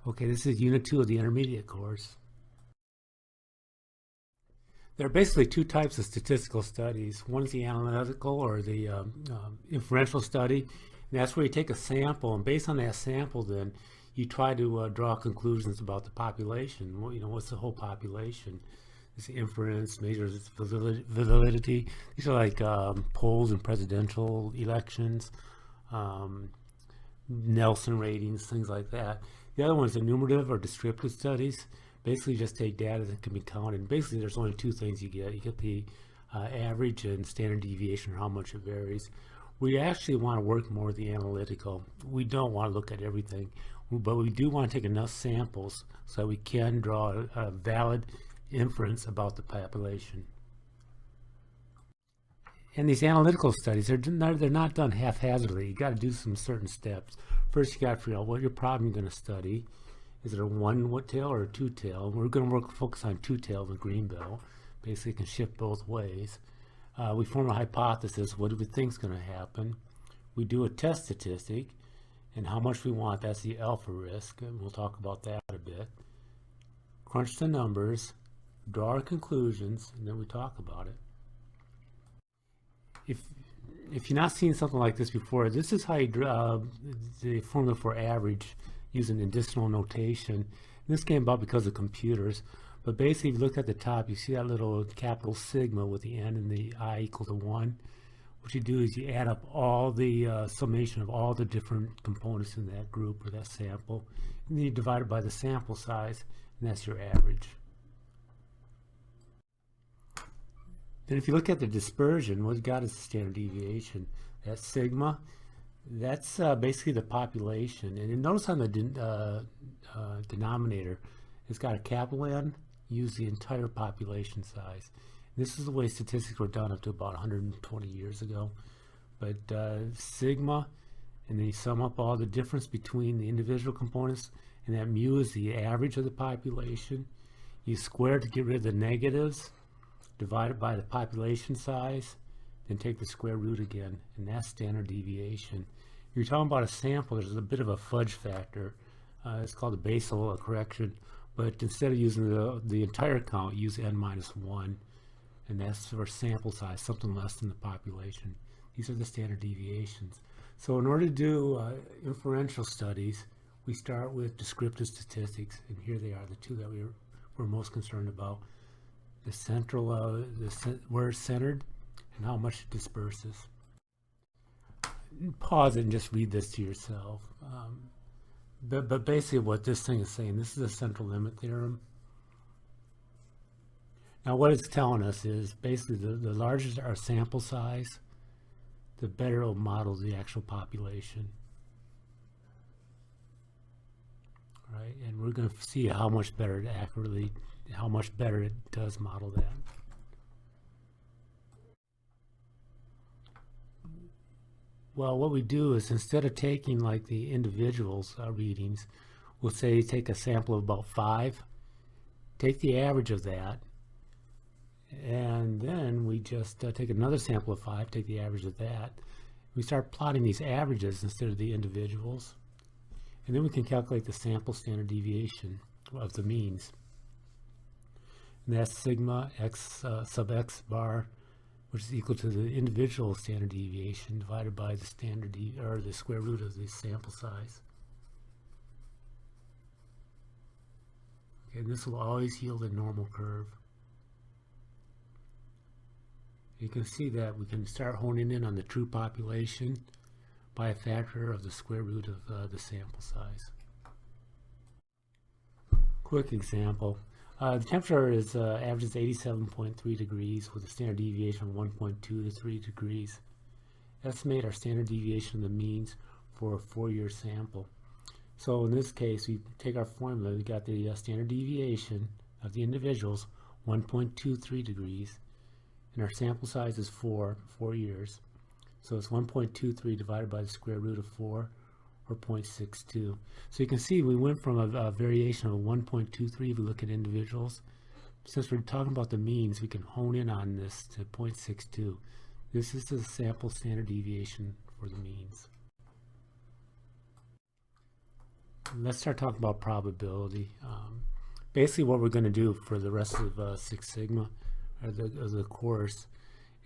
Okay, this is Unit 2 of the intermediate course. There are basically two types of statistical studies. One is the analytical or the inferential study. And that's where you take a sample, and based on that sample, then you try to draw conclusions about the population. Well, what's the whole population? This inference measures its validity. These are like polls in presidential elections, Nelson ratings, things like that. The other one is enumerative or descriptive studies. Basically just take data that can be counted. And basically there's only two things you get. You get the average and standard deviation, or how much it varies. We actually want to work more with the analytical. We don't want to look at everything, but we do want to take enough samples so that we can draw a valid inference about the population. And these analytical studies, they're not done haphazardly. You got to do some certain steps. First, you got to figure out what your problem you're going to study. Is it a one-tail or a two-tail? We're going to focus on two-tail in Greenbelt. Basically, it can shift both ways. We form a hypothesis. What do we think is going to happen? We do a test statistic, and how much we want. That's the alpha risk, and we'll talk about that a bit. Crunch the numbers, draw our conclusions, and then we talk about it. If you've not seen something like this before, this is how you draw the formula for average using additional notation. And this came about because of computers. But basically, if you look at the top, you see that little capital sigma with the n and the I equal to 1. What you do is you add up all the summation of all the different components in that group or that sample, and then you divide it by the sample size, and that's your average. Then if you look at the dispersion, what you got is the standard deviation. That's sigma. That's basically the population. And you notice on the denominator, it's got a capital N, use the entire population size. And this is the way statistics were done up to about 120 years ago. But sigma, and then you sum up all the difference between the individual components, and that mu is the average of the population. You square to get rid of the negatives, divide it by the population size, then take the square root again, and that's standard deviation. If you're talking about a sample, there's a bit of a fudge factor. It's called a basal correction, but instead of using the entire count, use n minus 1, and that's for sample size, something less than the population. These are the standard deviations. So in order to do inferential studies, we start with descriptive statistics, and here they are, the two that we're most concerned about. The central, where it's centered, and how much it disperses. Pause it and just read this to yourself. But basically what this thing is saying, this is a central limit theorem. Now what it's telling us is basically the larger our sample size, the better it will model the actual population. Right? And we're going to see how much better it does model that. Well, what we do is instead of taking like the individuals' readings, we'll say take a sample of about 5, take the average of that, and then we just take another sample of 5, take the average of that. We start plotting these averages instead of the individuals, and then we can calculate the sample standard deviation of the means. And that's sigma x sub x bar, which is equal to the individual standard deviation divided by the or the square root of the sample size. Okay, and this will always yield a normal curve. You can see that we can start honing in on the true population by a factor of the square root of the sample size. Quick example. The temperature is averages 87.3 degrees with a standard deviation of 1.2 to 3 degrees. Estimate our standard deviation of the means for a 4-year sample. So in this case, we take our formula. We got the standard deviation of the individuals, 1.23 degrees, and our sample size is 4 years. So it's 1.23 divided by the square root of 4, or 0.62. So you can see we went from a variation of 1.23 if we look at individuals. Since we're talking about the means, we can hone in on this to 0.62. This is the sample standard deviation for the means. let's start talking about probability. Basically what we're going to do for the rest of Six Sigma, or the course,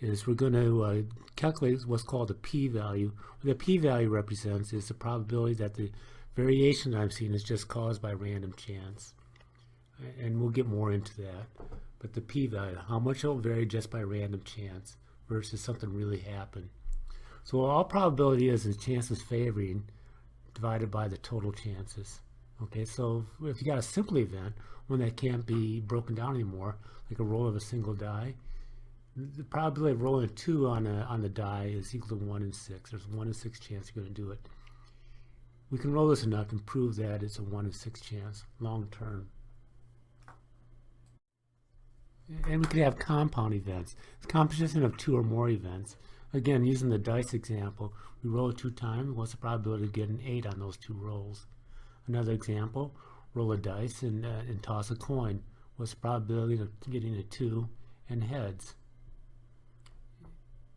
is we're going to calculate what's called a p-value. What the p-value represents is the probability that the variation I'm seeing is just caused by random chance. And we'll get more into that. But the p-value, how much it'll vary just by random chance versus something really happened. So all probability is the chances favoring divided by the total chances. Okay, so if you got a simple event, one that can't be broken down anymore, like a roll of a single die, the probability of rolling a 2 on the die is equal to 1 in 6. There's 1 in 6 chance you're going to do it. We can roll this enough and prove that it's a 1 in 6 chance long term. And we could have compound events. It's a composition of 2 or more events. Again, using the dice example, we roll it 2 times. What's the probability of getting 8 on those 2 rolls? Another example, roll a dice and toss a coin. What's the probability of getting a 2 and heads?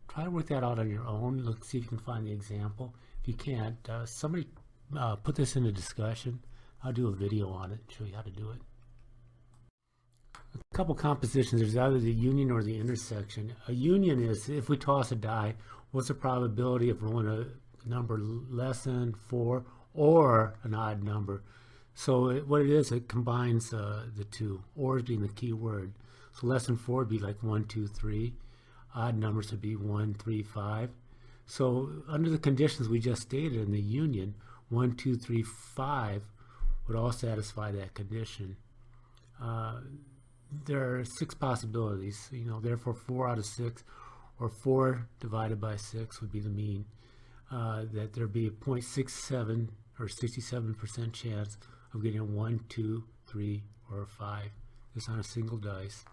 Try to work that out on your own. Look, see if you can find the example. If you can't, somebody put this in a discussion. I'll do a video on it, show you how to do it. A couple compositions. There's either the union or the intersection. A union is, if we toss a die, what's the probability of rolling a number less than 4 or an odd number? So what it is, it combines the two, or being the key word. So less than 4 would be like 1, 2, 3. Odd numbers would be 1, 3, 5. So under the conditions we just stated in the union, 1, 2, 3, 5 would all satisfy that condition. There are 6 possibilities, therefore 4 out of 6, or 4 divided by 6 would be the mean, that there'd be a 0.67 or 67% chance of getting a 1, 2, 3, or a 5. This on a single dice.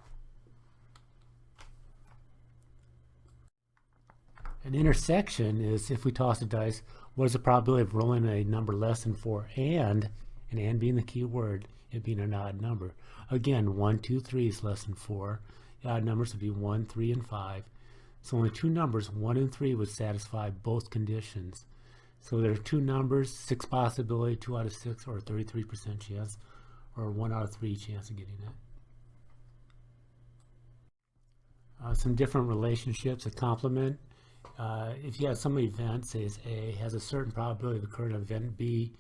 An intersection is, if we toss a dice, what is the probability of rolling a number less than 4 and being the key word, it being an odd number. Again, 1, 2, 3 is less than 4. The odd numbers would be 1, 3, and 5. So only 2 numbers, 1 and 3, would satisfy both conditions. So there are 2 numbers, 6 possibility, 2 out of 6, or a 33% chance, or 1 out of 3 chance of getting it. Some different relationships, a complement. If you have some event, say A, has a certain probability of occurring in event B,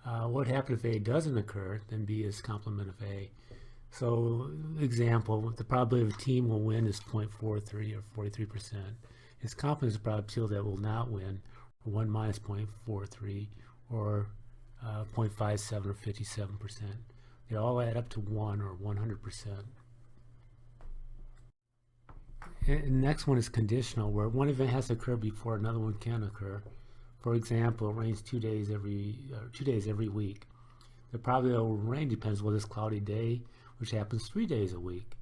what happens if A doesn't occur? Then B is complement of A. So, example, the probability of a team will win is 0.43 or 43%. Its complement is the probability that will not win, 1 minus 0.43, or 0.57 or 57%. They all add up to 1 or 100%. And the next one is conditional, where one event has to occur before another one can occur. For example, it rains 2 days every week. The probability it will rain depends on whether it's a cloudy day, which happens 3 days a week.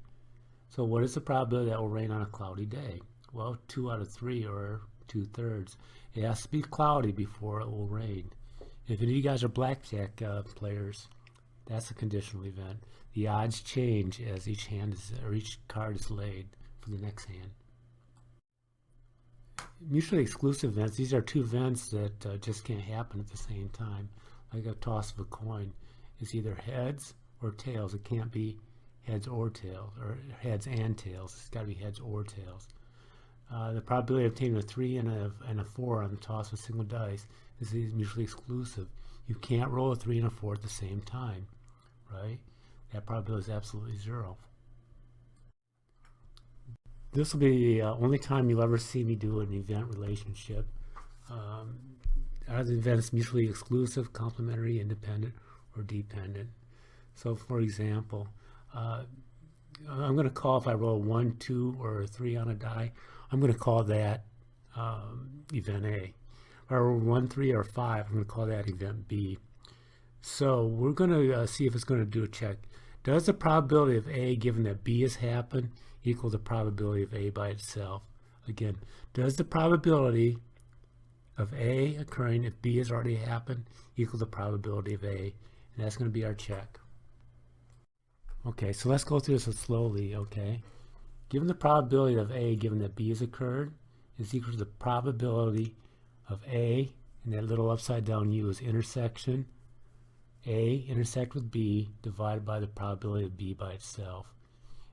So what is the probability that it will rain on a cloudy day? Well, 2 out of 3, or 2/3. It has to be cloudy before it will rain. If any of you guys are blackjack players, that's a conditional event. The odds change as each card is laid for the next hand. Mutually exclusive events, these are 2 events that just can't happen at the same time. Like a toss of a coin. It's either heads or tails. It can't be heads or tails, or heads and tails. It's got to be heads or tails. The probability of obtaining a 3 and a 4 on the toss of a single dice is mutually exclusive. You can't roll a 3 and a 4 at the same time, right? That probability is absolutely 0. This will be the only time you'll ever see me do an event relationship. Are the events mutually exclusive, complementary, independent, or dependent? So, for example, I'm going to call, if I roll 1, 2, or a 3 on a die, I'm going to call that event A. If I roll 1, 3, or 5, I'm going to call that event B. So we're going to see if it's going to do a check. Does the probability of A, given that B has happened, equal the probability of A by itself? Again, does the probability of A occurring if B has already happened equal the probability of A? And that's going to be our check. Okay, so let's go through this slowly, okay? Given the probability of A, given that B has occurred, is equal to the probability of A, and that little upside down U is intersection, A intersect with B divided by the probability of B by itself.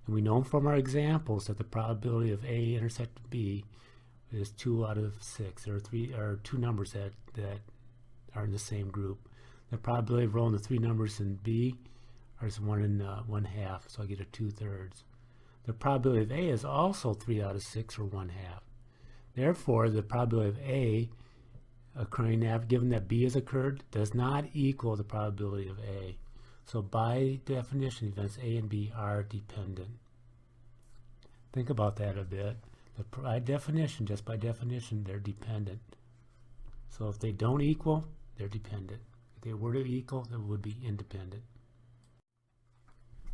And we know from our examples that the probability of A intersect with B is 2 out of 6. There are two numbers that are in the same group. The probability of rolling the 3 numbers in B is 1 and 1/2, so I get a 2/3. The probability of A is also 3 out of 6, or 1/2. Therefore, the probability of A occurring given that B has occurred does not equal the probability of A. So by definition, events A and B are dependent. Think about that a bit. By definition, just by definition, they're dependent. So if they don't equal, they're dependent. If they were to equal, they would be independent.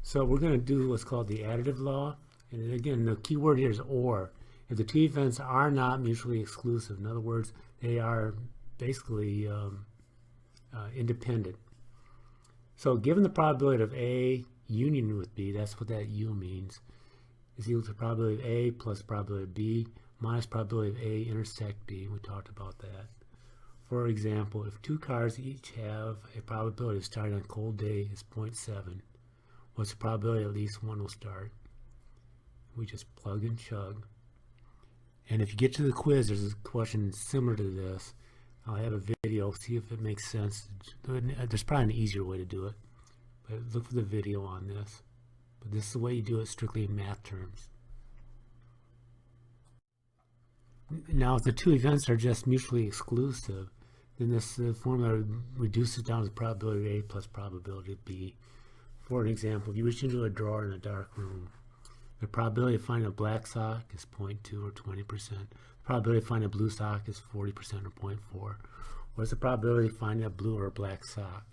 So we're going to do what's called the additive law. And again, the key word here is or. If the two events are not mutually exclusive, in other words, they are basically independent. So given the probability of A union with B, that's what that U means, is equal to probability of A plus probability of B minus probability of A intersect B. We talked about that. For example, if two cars each have a probability of starting on a cold day is 0.7, what's the probability at least one will start? We just plug and chug. And if you get to the quiz, there's a question similar to this. I'll have a video, see if it makes sense. There's probably an easier way to do it, but look for the video on this. But this is the way you do it strictly in math terms. Now, if the two events are just mutually exclusive, then this formula reduces down to the probability of A plus probability of B. For an example, if you reach into a drawer in a dark room, the probability of finding a black sock is 0.2 or 20%. The probability of finding a blue sock is 40% or 0.4. What's the probability of finding a blue or a black sock?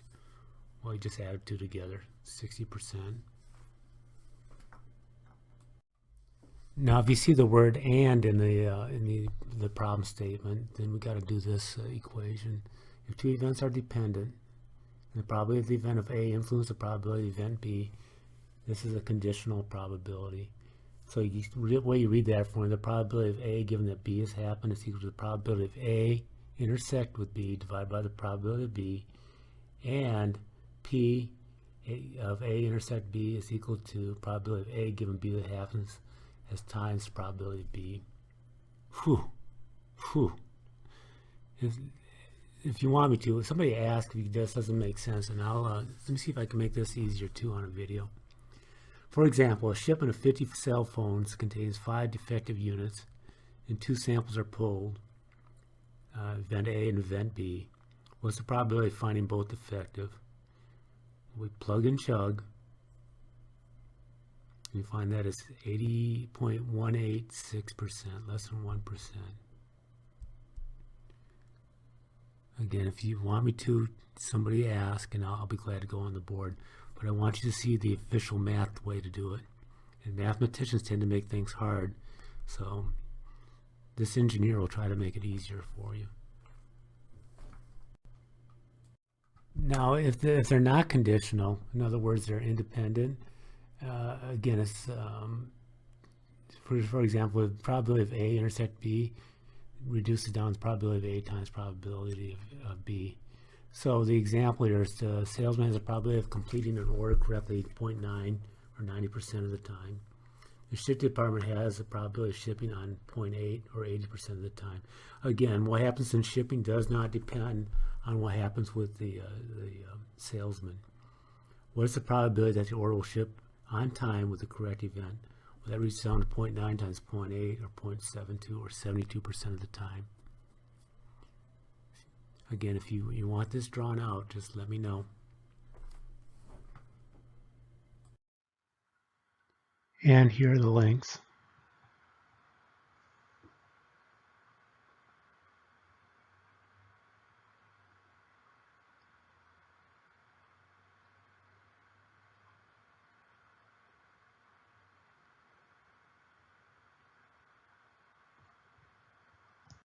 Well, you just add two together, 60%. Now, if you see the word "and" in the problem statement, then we got to do this equation. If two events are dependent, and the probability of the event of A influences the probability of event B, this is a conditional probability. So the way you read that formula, the probability of A given that B has happened is equal to the probability of A intersect with B divided by the probability of B, and P of A intersect B is equal to probability of A given B that happens as times the probability of B. Whew. If you want me to, if somebody asks if this doesn't make sense, and I'll let me see if I can make this easier too on a video. For example, a shipment of 50 cell phones contains 5 defective units, and 2 samples are pulled, event A and event B. What's the probability of finding both defective? We plug and chug. You find that is 80.186%, less than 1%. Again, if you want me to, somebody ask, and I'll be glad to go on the board. But I want you to see the official math way to do it. And mathematicians tend to make things hard, so this engineer will try to make it easier for you. Now, if they're not conditional, in other words, they're independent, again, it's for example, the probability of A intersect B reduces down the probability of A times probability of B. So the example here is the salesman has a probability of completing an order correctly 0.9 or 90% of the time. The shipping department has a probability of shipping on 0.8 or 80% of the time. Again, what happens in shipping does not depend on what happens with the salesman. What is the probability that the order will ship on time with the correct event? Well, that reaches down to 0.9 times 0.8 or 0.72 or 72% of the time. Again, if you want this drawn out, just let me know. And here are the links.